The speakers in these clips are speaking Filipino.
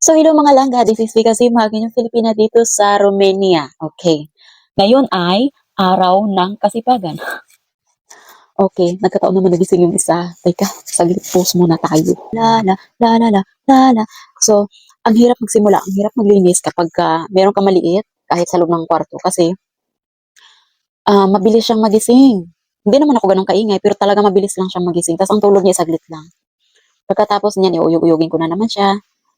So hello mga langga, this is Vika Simag, yung Filipina dito sa Romania. Okay. Ngayon ay araw ng kasipagan. Okay, nagkataon naman nagising yung isa. Teka, saglit pause muna tayo. La la la la la la la. So, ang hirap magsimula, ang hirap maglinis kapag meron kang maliit kahit sa loob ng kwarto kasi mabilis siyang magising. Hindi naman ako ganun kaingay, pero talaga mabilis lang siyang magising. Tapos ang tulog niya saglit lang. Pagkatapos niyan, iuyug-uyugin ko na naman siya.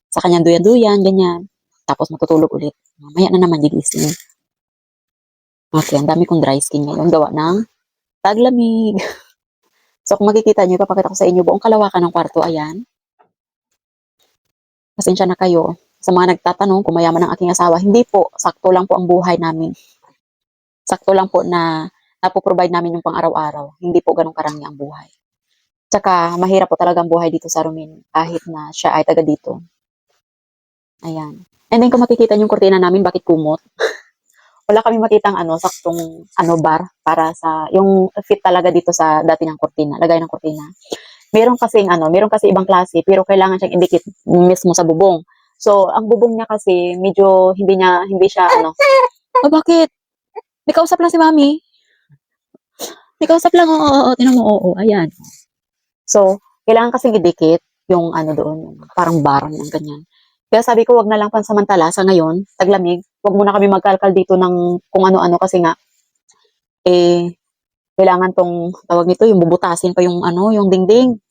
Sa kanyang duyan-duyan, ganyan. Tapos matutulog ulit. Mamaya na naman gigising. Okay, ang dami kong dry skin ngayon. Gawa ng taglamig. So kung makikita nyo, ipapakita ko sa inyo buong kalawakan ng kwarto. Ayan. Pasensya na kayo. Sa mga nagtatanong kung mayaman ang aking asawa, hindi po. Sakto lang po ang buhay namin. Sakto lang po na napoprovide namin yung pang-araw-araw. Hindi po ganun karami ang buhay. Tsaka mahirap po talaga ang buhay dito sa Romania. Kahit na siya ay taga dito. Ayan. And then kung makikita nyo yung kurtina namin, bakit kumot? Wala kami makitang saktong bar para sa yung fit talaga dito sa dati ng kurtina, lagay ng kurtina. Meron kasi ibang klase pero kailangan siyang idikit mismo sa bubong. So, ang bubong niya kasi medyo hindi siya Oh, bakit? May kausap lang si Mami. May kausap lang. Oo, tinan mo. Oo, ayan. So, kailangan kasi idikit yung doon, yung parang bar ng ganyan. Kaya sabi ko, wag na lang pansamantala sa ngayon, taglamig. Wag muna kami magkalkal dito ng kung ano-ano kasi nga, kailangan tong, tawag nito, yung bubutasin pa yung dingding.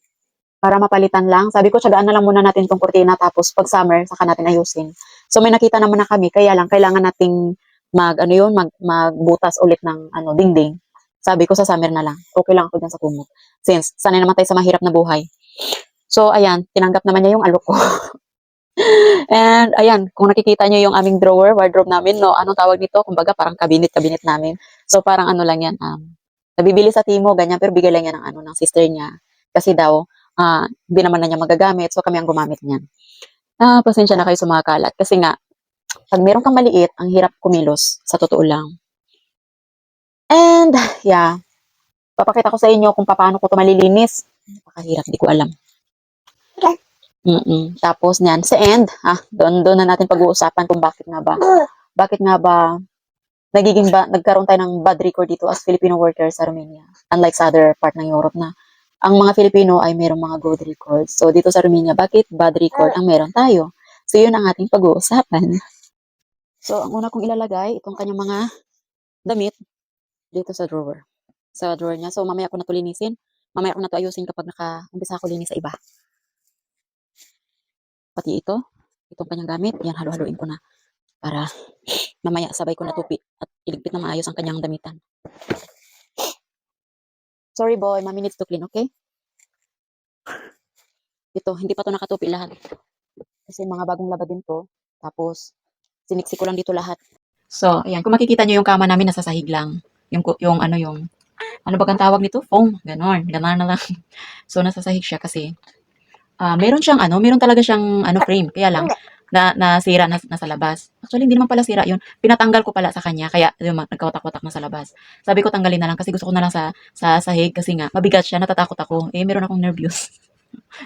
Para mapalitan lang. Sabi ko, tsagaan na lang muna natin tong kurtina tapos pag summer, saka natin ayusin. So may nakita naman na kami, kaya lang, kailangan nating magbutas ulit ng dingding. Sabi ko, sa summer na lang. Okay lang ako dyan sa kumot. Since, sanay naman tayo sa mahirap na buhay. So, ayan, tinanggap naman niya yung alok ko. And ayan, kung nakikita niyo yung aming drawer, wardrobe namin, no, anong tawag nito? Kumbaga parang cabinet namin. So parang lang yan, nabibili sa Timo, ganyan, pero bigay lang yan ng sister niya. Kasi daw, hindi naman na niya magagamit, so kami ang gumamit niyan. Pasensya na kayo sa mga kalat. Kasi nga, pag meron kang maliit, ang hirap kumilos, sa totoo lang. And, yeah, papakita ko sa inyo kung paano ko ito malilinis. Napakahirap, di ko alam. Tapos niyan, sa end, doon na natin pag-uusapan kung bakit nga ba nagkaroon tayo ng bad record dito as Filipino workers sa Romania. Unlike sa other part ng Europe na ang mga Filipino ay mayroong mga good records. So dito sa Romania, bakit bad record ang meron tayo? So yun ang ating pag-uusapan. So ang una kong ilalagay, itong kanyang mga damit dito sa drawer. Sa drawer niya. So mamaya ko na ito linisin. Mamaya ko na ito ayusin kapag naka-umpisa ko linis sa iba. Pati itong kanyang gamit, yan, halo-haloin ko na para mamaya sabay ko natupi at iligpit na maayos ang kanyang damitan. Sorry boy, mami needs to clean, okay? Ito, hindi pa to nakatupi lahat. Kasi mga bagong laba din to. Tapos, siniksi ko lang dito lahat. So, ayan, kung makikita nyo yung kama namin, nasa sahig lang. Ano ba ang tawag nito? Foam, ganon na lang. So, nasa sahig siya kasi meron talaga siyang frame. Kaya lang, nasira na sa labas. Actually, hindi naman pala sira yun. Pinatanggal ko pala sa kanya, kaya nagkawatak-watak na sa labas. Sabi ko tanggalin na lang kasi gusto ko na lang sa sahig kasi nga, mabigat siya, natatakot ako. Meron akong nervous.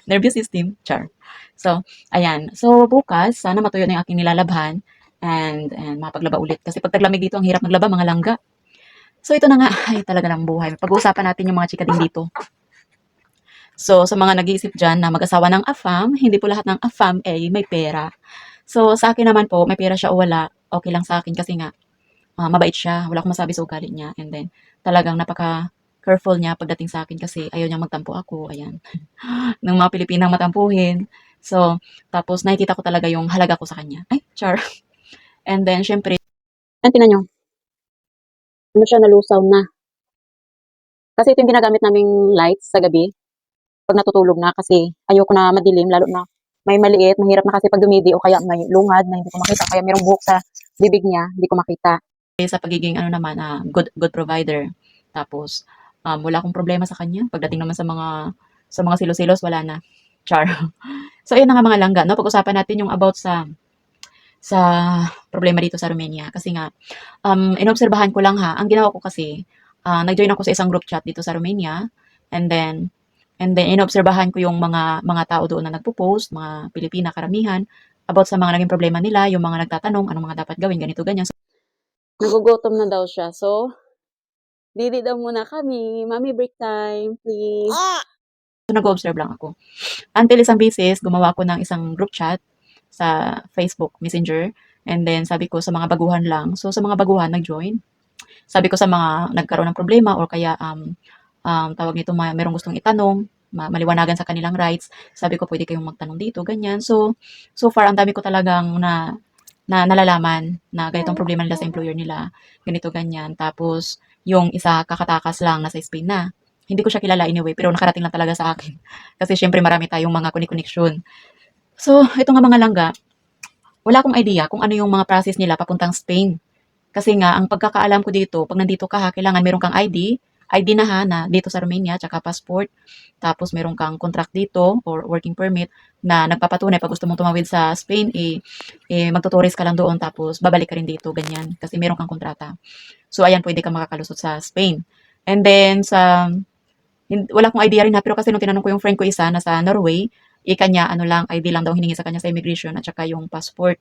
Nervous system, char. So, ayan. So, bukas, sana matuyo na yung aking nilalabhan and mapaglaba ulit. Kasi pag taglamig dito, ang hirap maglaba, mga langga. So, ito na nga, ay talaga ng buhay. Pag-uusapan natin yung mga chika din dito. So, sa mga nag-iisip dyan na mag-asawa ng AFAM, hindi po lahat ng AFAM ay may pera. So, sa akin naman po, may pera siya o wala, okay lang sa akin kasi nga, mabait siya, wala akong masabi sa ugali niya. And then, talagang napaka-careful niya pagdating sa akin kasi ayaw niyang magtampo ako, ayan. Ng mga Pilipinang matampuhin. So, tapos nakikita ko talaga yung halaga ko sa kanya. Ay, char. And then, syempre, tinan nyo, siya, nalusaw na. Kasi ito yung ginagamit naming lights sa gabi pag natutulog na kasi ayoko na madilim lalo na may maliit, mahirap na kasi pag dumidi o kaya may lungad na hindi ko makita kaya mayroong buhok sa bibig niya, hindi ko makita. Sa pagiging good provider. Tapos wala akong problema sa kanya. Pagdating naman sa mga silos-silos, wala na. Char. So ayun na nga mga langga, no? Pag-usapan natin yung about sa problema dito sa Romania kasi nga inobserbahan ko lang ang ginawa ko kasi nag-join ako sa isang group chat dito sa Romania and then inobserbahan ko yung mga tao doon na nagpo-post, mga Pilipina karamihan, about sa mga naging problema nila, yung mga nagtatanong, anong mga dapat gawin, ganito, ganyan. So, nagugutom na daw siya. So, didi daw muna kami. Mommy, break time, please. So, nag-observe lang ako. Until isang beses, gumawa ko ng isang group chat sa Facebook Messenger. And then, sabi ko sa mga baguhan lang. So, sa mga baguhan, nag-join. Sabi ko sa mga nagkaroon ng problema or kaya tawag nito, merong gustong itanong, maliwanagan sa kanilang rights. Sabi ko, pwede kayong magtanong dito, ganyan. So, so far, ang dami ko talagang na nalalaman na ganitong problema nila sa employer nila, ganito, ganyan. Tapos, yung isa kakatakas lang, nasa Spain na. Hindi ko siya kilala anyway, pero nakarating lang talaga sa akin. Kasi syempre marami tayong mga connection. So, ito nga mga langga, wala akong idea kung ano yung mga process nila papuntang Spain. Kasi nga, ang pagkakaalam ko dito, pag nandito ka ha, kailangan meron kang ID na ha, na dito sa Romania, tsaka passport. Tapos meron kang contract dito or working permit na nagpapatunay pag gusto mong tumawid sa Spain, magtutourist ka lang doon tapos babalik ka rin dito, ganyan. Kasi meron kang kontrata. So, ayan, pwede ka makakalusot sa Spain. And then, wala akong idea rin ha, pero kasi nung tinanong ko yung friend ko isa na sa Norway, kanya, ano lang, ID lang daw hiningi sa kanya sa immigration at saka yung passport.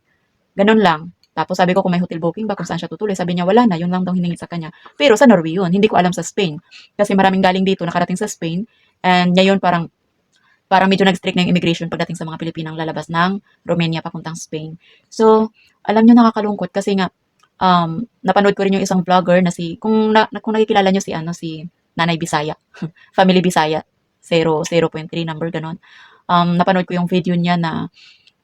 Ganun lang. Tapos sabi ko kung may hotel booking ba, kung saan siya tutuloy. Sabi niya wala na, yun lang daw hiningi sa kanya. Pero sa Norway yun, hindi ko alam sa Spain. Kasi maraming galing dito, nakarating sa Spain. And ngayon parang medyo nag-strict na yung immigration pagdating sa mga Pilipinang lalabas ng Romania papuntang Spain. So, alam nyo nakakalungkot kasi nga, napanood ko rin yung isang vlogger na kung nakikilala nyo si Nanay Bisaya, Family Bisaya, 0.3 number, ganon. Napanood ko yung video niya na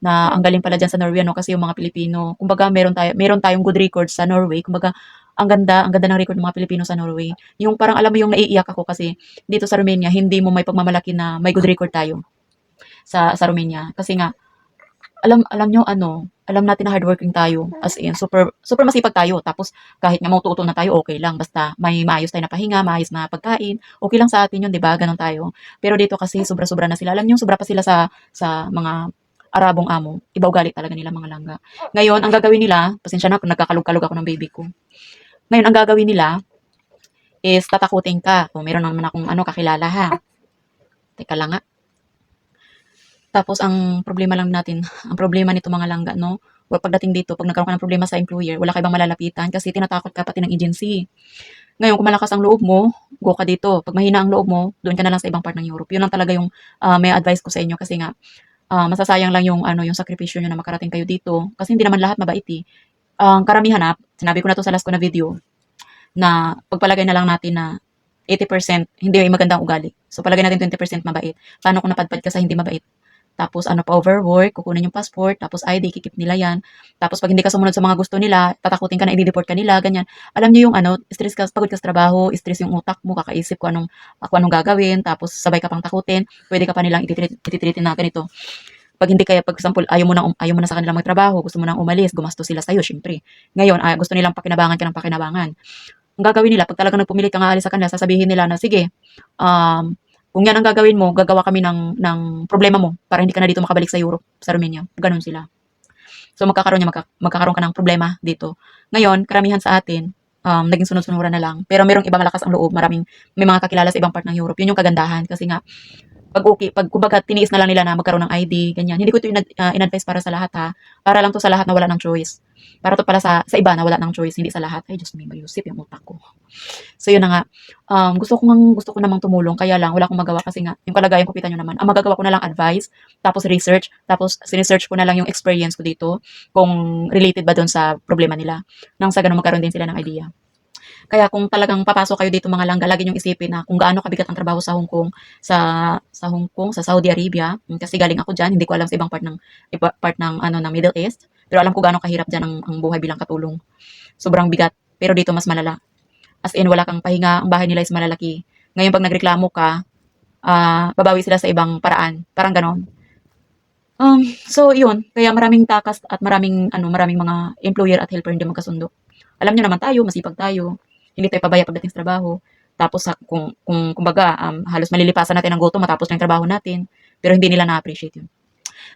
ang galing pala diyan sa Norway, no, kasi yung mga Pilipino, kumbaga meron tayong good records sa Norway, kumbaga ang ganda ng record ng mga Pilipino sa Norway. Yung parang alam mo yung naiiyak ako kasi dito sa Romania hindi mo may pagmamalaki na may good record tayo sa Romania kasi nga alam nyo alam natin na hardworking tayo, as in super super masipag tayo, tapos kahit nga maututo na tayo okay lang basta may maayos tayo na pahinga, maayos na pagkain, okay lang sa atin yun, 'di ba? Ganon tayo. Pero dito kasi sobra-sobra na sila. Alam niyo sobra pa sila sa mga Arabong amo. Iba ugali talaga nila mga langga. Ngayon, ang gagawin nila, pasensya na kung nagkakalog-kalog ako ng baby ko. Ngayon, ang gagawin nila is tatakutin ka. Kung meron naman akong kakilala ha. Teka lang nga. Tapos ang problema nito mga langga, no? Pagdating dito, pag nagkaroon ka ng problema sa employer, wala ka ibang malalapitan kasi tinatakot ka pati ng agency. Ngayon, kung malakas ang loob mo, go ka dito. Pag mahina ang loob mo, doon ka na lang sa ibang part ng Europe. Yun lang talaga yung may advice ko sa inyo kasi nga, masasayang lang yung sakripisyo nyo na makarating kayo dito. Kasi hindi naman lahat mabait eh. Ang karamihan sinabi ko na to sa last ko na video, na pagpalagay na lang natin na 80% hindi magandang ugali. So palagay natin 20% mabait. Paano kung napadpad ka sa hindi mabait? Tapos ano pa, overwork, kukunin yung passport, tapos ID, kikip nila yan. Tapos pag hindi ka sumunod sa mga gusto nila, tatakutin ka na, i-deport ka nila, ganyan. Alam niyo yung stress ka, pagod ka sa trabaho, stress yung utak mo, kakaisip kung anong gagawin, tapos sabay ka pang takutin, pwede ka pa nilang ititreatin na ganito. Pag example, ayaw mo na sa kanilang magtrabaho, gusto mo nang umalis, gumastos sila sa'yo, syempre. Ngayon, gusto nilang pakinabangan ka ng pakinabangan. Ang gagawin nila, pag talagang nagpumilit ka nga alis sa kanila, sasabihin nila na, sige, kung yan ang gagawin mo, gagawa kami ng problema mo para hindi ka na dito makabalik sa Europe, sa Romania. Ganun sila. So, magkakaroon ka ng problema dito. Ngayon, karamihan sa atin, naging sunod-sunuran na lang. Pero merong iba malakas ang loob, may mga kakilala sa ibang part ng Europe. Yun yung kagandahan. Kasi nga, pag kumbaga tiniis na lang nila na magkaroon ng ID, ganyan. Hindi ko ito in-advise para sa lahat ha. Para lang to sa lahat na wala ng choice. Para to pala sa iba na wala ng choice, hindi sa lahat. Ay, Diyos me, mayusip yung utak ko. So, yun na nga. Gusto ko namang tumulong, kaya lang, wala akong magawa kasi nga, yung kalagayan ko, kita nyo naman. Ang magagawa ko na lang advice, tapos research, tapos sinesearch ko na lang yung experience ko dito, kung related ba doon sa problema nila. Nang sa ganun magkaroon din sila ng idea. Kaya kung talagang papasok kayo dito mga langga, lagi niyong isipin na kung gaano kabigat ang trabaho sa Hong Kong, sa Saudi Arabia, kasi galing ako diyan, hindi ko alam sa ibang part ng ng Middle East, pero alam ko gaano kahirap diyan ang buhay bilang katulong. Sobrang bigat, pero dito mas malala. As in wala kang pahinga, ang bahay nila is malalaki. Ngayon pag nagreklamo ka, babawi sila sa ibang paraan, parang ganon. So yun, kaya maraming takas at maraming mga employer at helper hindi magkasundo. Alam niyo naman tayo, masipag tayo. Hindi tayo pabaya pagdating sa trabaho. Tapos kung kumbaga, halos malilipasan natin ng gutom matapos na yung trabaho natin. Pero hindi nila na-appreciate yun.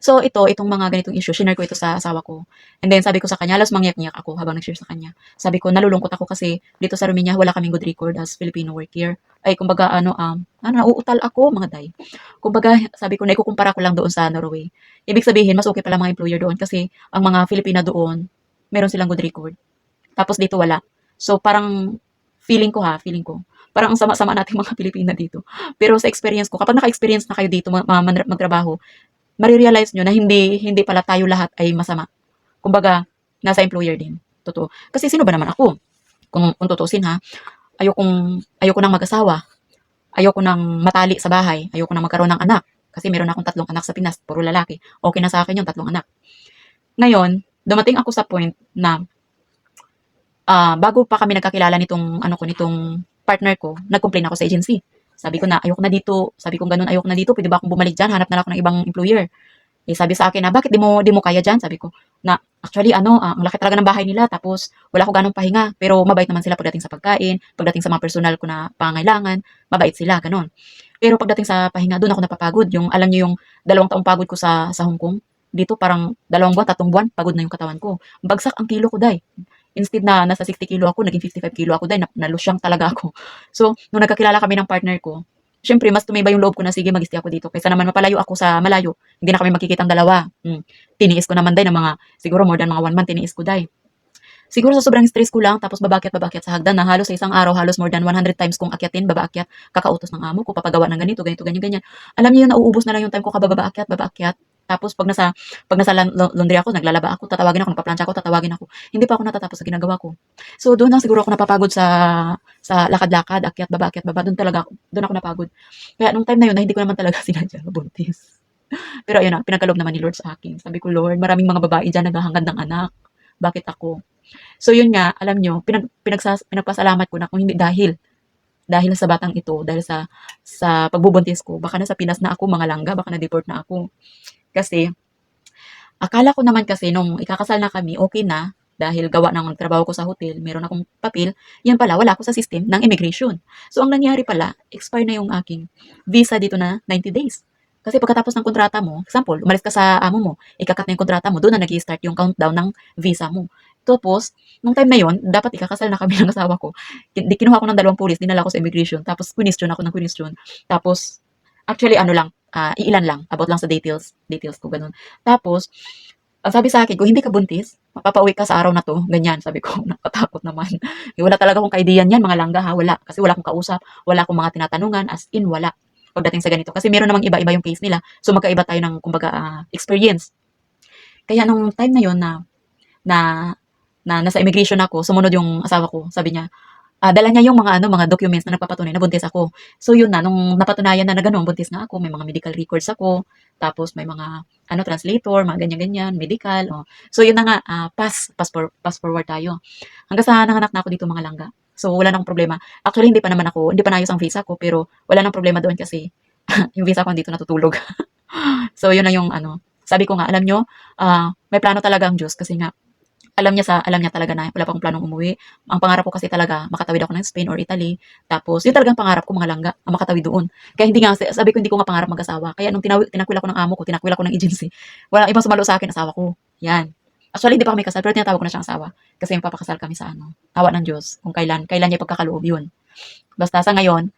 So itong mga ganitong issue, shinare ko ito sa asawa ko. And then sabi ko sa kanya, halos mangyak-ngyak ako habang nag-share sa kanya. Sabi ko, nalulungkot ako kasi dito sa Romania wala kaming good record as Filipino work here. Ay, kumbaga, nauutal ako, mga day. Kumbaga, sabi ko, naikukumpara ko lang doon sa Norway. Ibig sabihin, mas okay pala mga employer doon kasi ang mga Filipina doon, meron silang good record. Tapos dito wala. So, parang feeling ko, parang ang sama-sama nating mga Pilipina dito. Pero sa experience ko, kapag naka-experience na kayo dito magtrabaho, marirealize nyo na hindi pala tayo lahat ay masama. Kumbaga, nasa employer din. Totoo. Kasi sino ba naman ako? Kung tutusin ha, ayoko nang mag-asawa. Ayoko nang matali sa bahay. Ayoko nang magkaroon ng anak. Kasi meron akong 3 anak sa Pinas, puro lalaki. Okay na sa akin yung 3 anak. Ngayon, dumating ako sa point na bago pa kami nagkakilala nitong partner ko, nag-complain ako sa agency. Sabi ko na ayoko na dito, sabi ko ganun, ayoko na dito, pwede ba akong bumalik diyan, hanap na lang ako ng ibang employer. Eh sabi sa akin na bakit di mo kaya diyan? Sabi ko na actually ang laki talaga ng bahay nila tapos wala ko ganong pahinga, pero mabait naman sila pagdating sa pagkain, pagdating sa mga personal ko na pangailangan, mabait sila ganun. Pero pagdating sa pahinga, doon ako napapagod. Yung alam niyo yung 2 taong pagod ko sa Hong Kong. Dito parang 2 buwan, 3 buwan, pagod na yung katawan ko. Bagsak ang kilo ko, day. Instead na nasa 60 kilo ako, naging 55 kilo ako, day. Nalusyang talaga ako. So, nung nagkakilala kami ng partner ko, syempre, mas tumibay yung loob ko na sige, mag-stay ako dito. Kaysa naman mapalayo ako sa malayo, hindi na kami magkikitang dalawa. Tiniis ko naman, day, ng mga, siguro more than mga 1 month, tiniis ko, day. Siguro sa sobrang stress ko lang, tapos babakyat sa hagdan na halos sa isang araw, halos more than 100 times kong akyatin, babaakyat, kakautos ng amo ko, papagawa ng ganito, ganito, ganyan, ganyan. Alam niyo yun, nauubos na lang yung time ko kababaakyat, babaakyat. Tapos pag nasa laundry ako, naglalaba ako, tatawagin ako, nagpaplansya ako, tatawagin ako. Hindi pa ako natatapos sa ginagawa ko. So doon lang siguro ako napapagod sa lakad-lakad, akyat, baba, doon ako napagod. Kaya nung time na yun, na hindi ko naman talaga sinadya, buntis. Pero ayun na, pinagkaloob naman ni Lord sa akin. Sabi ko, Lord, maraming mga babae dyan naghahangad ng anak. Bakit ako? So yun nga, alam nyo, pinagpasalamat ko na kung hindi dahil sa batang ito, dahil sa pagbubuntis ko, baka nasa Pinas na ako, mga langga, baka na-deport na ako. Kasi, akala ko naman kasi nung ikakasal na kami, okay na, dahil gawa ng trabaho ko sa hotel, meron akong papel, yan pala, wala ako sa system ng immigration. So, ang nangyari pala, expire na yung aking visa dito na 90 days. Kasi pagkatapos ng kontrata mo, example, umalis ka sa amo mo, ikakat na yung kontrata mo, doon na nag-i-start yung countdown ng visa mo. Tapos, nung time na yon, dapat ikakasal na kami ng asawa ko. Kinuha ko ng 2 pulis, dinala ko sa immigration. Tapos, question ako ng question. Tapos, actually, ano lang, iilan lang, about lang sa details ko, ganun. Tapos, ang sabi sa akin, kung hindi ka buntis, mapapauwi ka sa araw na 'to, ganyan. Sabi ko, nakatakot naman. Wala talaga akong ka-ideya niyan, mga langga ha, wala. Kasi wala akong kausap, wala akong mga tinatanungan, as in wala. Pagdating sa ganito. Kasi meron namang iba-iba yung case nila. So magkaiba tayo ng kumbaga experience. Kaya nung time na yon na na nasa immigration ako, sumunod yung asawa ko, sabi niya, dala niya yung mga documents na nagpapatunay na buntis ako. So yun na, nung napatunayan na gano'n, buntis na ako, may mga medical records ako, tapos may mga translator, mga ganyan-ganyan, medical. Oh. So yun na nga, pass forward tayo. Hanggang sa nanganak na ako dito mga langga. So wala nang problema. Actually, hindi pa naayos ang visa ko, pero wala nang problema doon kasi yung visa ko dito natutulog. So yun na yung sabi ko nga, alam nyo, may plano talaga ang Diyos kasi nga, alam niya talaga na wala pa akong planong umuwi. Ang pangarap ko kasi talaga makatawid ako ng Spain or Italy. Tapos yun talagang pangarap ko mga langga, ang makatawid doon. Kaya hindi nga sabi ko hindi ko nga pangarap mag-asawa. Kaya nung tinakwil ako ng amo ko, tinakwil ako ng agency, wala ibang sumalo sa akin, asawa ko. Yan. Actually, hindi pa kami kasal, pero tinatawag ko na siyang asawa. Kasi magpapakasal kami sa awa ng Diyos. Kung kailan niya pagkakaloob yun. Basta sa ngayon,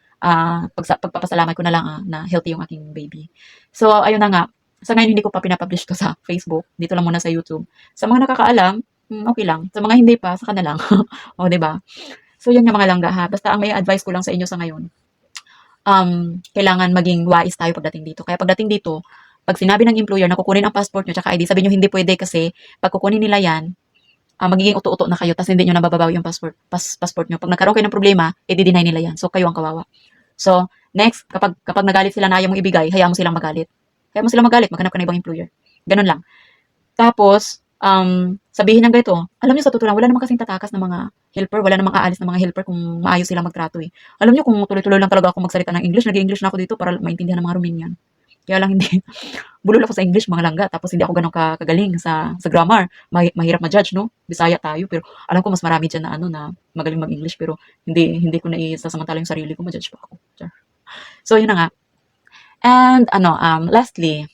pagpapasalamat ko na lang na healthy yung aking baby. So, ayun na nga. Sa ngayon, hindi ko pa pinapublish to sa Facebook. Dito lang muna sa YouTube. Sa mga nakakaalam, okay lang. Sa mga hindi pa, saka na lang. O, 'di ba? So, yun yung mga langga ha. Basta ang may advice ko lang sa inyo sa ngayon, kailangan maging wais tayo pagdating dito. Kaya pagdating dito, pag sinabi ng employer na kukunin ang passport nyo tsaka ID, sabi nyo hindi pwede kasi pag kukunin nila yan, magiging uto-uto na kayo tapos hindi nyo nababawi yung passport nyo. Pag nagkaroon kayo ng problema, i-deny nila yan. So, kayo ang kawawa. So, next, kapag nagalit sila na ayaw mong ibigay, hayaan mo silang magalit. Hayaan mo silang magalit, maghanap ka ng ibang employer. Ganun lang. Tapos, sabihin ng ganito, alam niyo sa totoo lang, wala namang kasing tatakas ng mga helper, wala namang aalis ng mga helper kung maayos sila magtrato eh. Alam niyo kung tuloy-tuloy lang talaga ako magsalita ng English, nag-English na ako dito para maintindihan ng mga Romanian. Kaya lang hindi, bulol ako sa English mga langga, tapos hindi ako ganun kagaling sa grammar. Mahirap ma-judge, no? Bisaya tayo, pero alam ko mas marami dyan na magaling mag-English, pero hindi ko na isasamantala yung sarili ko, ma-judge pa ako. So, yun na nga. And, lastly,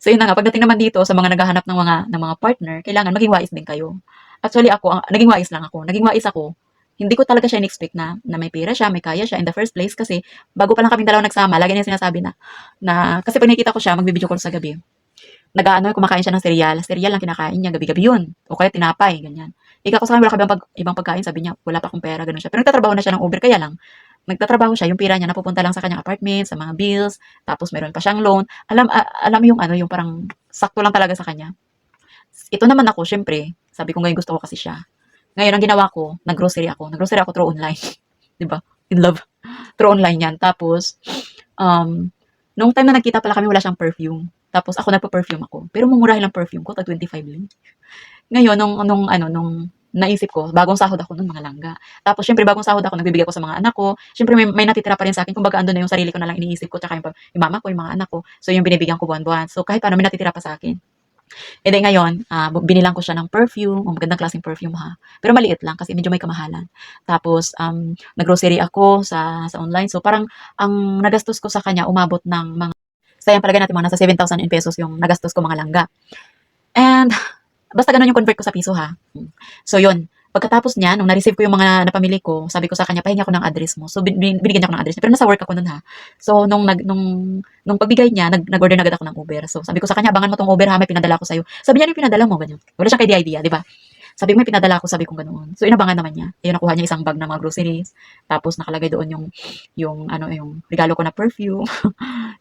So yun na nga, pagdating naman dito sa mga naghahanap ng mga partner, kailangan maging wais din kayo. Actually ako, naging wais lang ako. Naging wais ako. Hindi ko talaga siya in-expect na may pera siya, may kaya siya in the first place kasi bago pa lang kaming dalawa nagsama, lagi niya sinasabi na kasi pag nakikita ko siya, magbi-video call sa gabi. Nag-aano, kumakain siya ng cereal. Cereal lang kinakain niya gabi-gabi yun. O kaya tinapay, ganyan. Ika ko sa kanya, wala ka bang ibang pagkain? Sabi niya, wala pa akong pera, ganun siya. Pero nagtatrabaho na siya ng Uber, kaya lang, nagtatrabaho siya, yung pira niya napupunta lang sa kanyang apartment, sa mga bills, tapos meron pa siyang loan. Alam mo yung ano, yung parang sakto lang talaga sa kanya. Ito naman ako, syempre, sabi ko ngayon gusto ko kasi siya. Ngayon, ang ginawa ko, nag-grocery ako. Nag-grocery ako through online. 'Di ba? In love. Through online yan. Tapos, um, nung time na nagkita pala kami, wala siyang perfume. Tapos ako nagpa-perfume ako. Pero mumurahin lang perfume ko, tag 25 lang. Ngayon, nung naisip ko, bagong sahod ako nun, mga langga. Tapos, syempre, bagong sahod ako, nagbibigay ko sa mga anak ko. Syempre, may natitira pa rin sa akin. Kumbaga, andun na yung sarili ko na lang iniisip ko, tsaka yung mama ko, yung mga anak ko. So, yung binibigyan ko buwan-buwan. So, kahit paano, may natitira pa sa akin. Eh di ngayon, binilang ko siya ng perfume, magandang klaseng perfume ha. Pero maliit lang kasi medyo may kamahalan. Tapos, naggrocery ako sa online. So, parang ang nagastos ko sa kanya umabot ng mga, sayang palagay natin mga nasa 7,000 in pesos yung nagastos ko mga langga. And, basta ganun yung convert ko sa piso ha. So, yun. Pagkatapos niya, nung na-receive ko yung mga napamili ko, sabi ko sa kanya, pahingi ako ng address mo. So, binigyan niya ako ng address niya. Pero nasa work ako nun ha. So, nung pagbigay niya, nag-order na agad ako ng Uber. So, sabi ko sa kanya, abangan mo tong Uber ha, may pinadala ko sa'yo. Sabi niya, ano yung pinadala mo? Ganyan. Wala siyang idea, di ba? Sabi ko, may pinadala ko, sabi ko ganoon. So, inabangan naman niya. Ayun, nakuha niya isang bag ng mga groceries. Tapos, nakalagay doon yung regalo ko na perfume.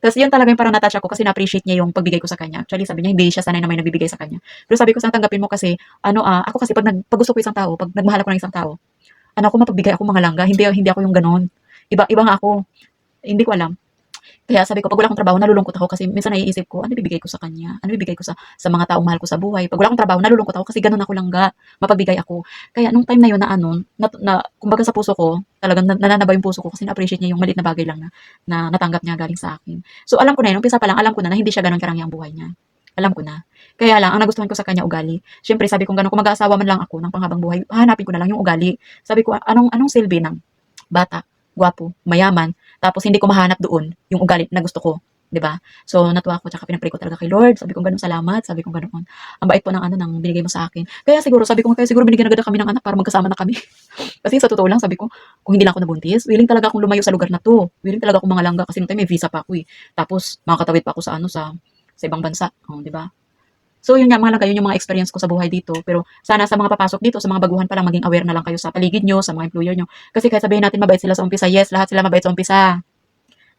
Tapos, yun talaga yung parang natouch ako kasi na-appreciate niya yung pagbigay ko sa kanya. Actually, sabi niya, hindi siya sanay na may nagbibigay sa kanya. Pero sabi ko, saan tanggapin mo kasi, ako kasi pag gusto ko isang tao, pag nagmahal ako ng isang tao, ako mapagbigay ako mga langga, hindi ako yung ganoon. Iba nga ako. Hindi ko alam. Kaya sabi ko, pag wala akong trabaho, nalulungkot ako kasi minsan naiisip ko, ano bibigay ko sa kanya? Ano bibigay ko sa mga taong mahal ko sa buhay? Pag wala akong trabaho, nalulungkot ako kasi ganun ako langga, mapagbigay ako. Kaya nung time na yun kumbaga sa puso ko, talagang nananaba yung puso ko kasi na-appreciate niya yung maliit na bagay lang na natanggap niya galing sa akin. So alam ko na yun, umpisa pa lang, alam ko na hindi siya ganun karami ang buhay niya. Alam ko na. Kaya lang, ang nagustuhan ko sa kanya ugali. Siyempre, sabi ko gano'n, kung mag-aasawa man lang ako ng panghabang buhay, hanapin ko na lang yung ugali. Sabi ko, anong silbi ng bata, gwapo, mayaman, tapos hindi ko mahanap doon yung ugali na gusto ko, 'di ba? So natuwa ako tsaka pinag-pray ko talaga kay Lord. Sabi ko gano'n salamat, sabi ko ganoon. Ang bait po ng binigay mo sa akin. Kaya siguro sabi ko kaya siguro binigyan agad kami ng anak para magkasama na kami. Kasi sa totoo lang sabi ko, kung hindi lang ako nabuntis, willing talaga akong lumayo sa lugar na 'to. Willing talaga akong mga langga kasi noong time may visa pa ako eh. Tapos makakatawid pa ako sa ibang bansa, 'di ba? So yun nga, mahalaga yun yung mga experience ko sa buhay dito. Pero sana sa mga papasok dito, sa mga baguhan pa lang, maging aware na lang kayo sa paligid nyo, sa mga employer nyo. Kasi kahit sabihin natin mabait sila sa umpisa, yes, lahat sila mabait sa umpisa.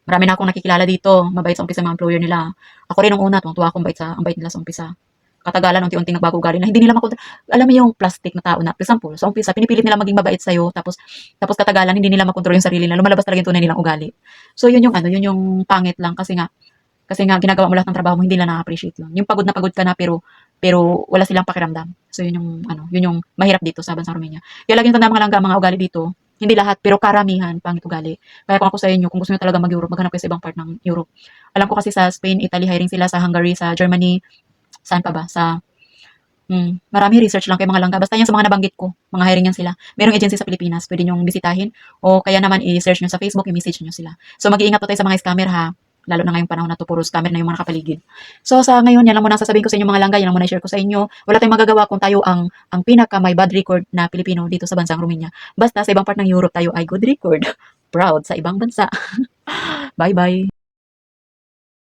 Marami na akong nakikilala dito, mabait sa umpisa mga employer nila. Ako rin nung una, tuwang-tuwa akong ang bait nila sa umpisa. Katagalan, unti-unting nagbago ugali na hindi nila alam mo yung plastic na tao na, for example, sa umpisa, pinipilit nila maging mabait sa'yo, tapos katagalan, hindi nila makontrol yung sarili nila, lumalabas talaga yung tunay nilang ugali. So yun yung yun yung pangit lang kasi nga ginagawa mo lahat ng trabaho mo, hindi nila na-appreciate yun. Yung pagod na pagod ka na pero wala silang pakiramdam. So yun yung mahirap dito sa bansang Romania. Kaya laging tandaan mga langga, mga ugali dito, hindi lahat, pero karamihan pangit ugali. Kaya kung ako sa inyo, kung gusto niyo talaga mag-Europe, maghanap kayo sa ibang part ng Europe. Alam ko kasi sa Spain, Italy, hiring sila sa Hungary, sa Germany, saan pa ba? Marami research lang kayo mga langga. Basta yan sa mga nabanggit ko, mga hiring yan sila. Merong agency sa Pilipinas, pwede nyo bisitahin. O kaya naman i-search nyo sa Facebook, i-message nyo sila. So mag-iingat po tayo sa mga scammer ha. Lalo na ngayong panahon na to, puro scammer na yung mga nakapaligid. So sa ngayon, yan lang muna sasabihin ko sa inyo mga langga, yan lang muna i-share ko sa inyo. Wala tayong magagawa kung tayo ang pinaka may bad record na Pilipino dito sa bansang Romania. Basta sa ibang part ng Europe tayo ay good record. Proud sa ibang bansa. Bye-bye.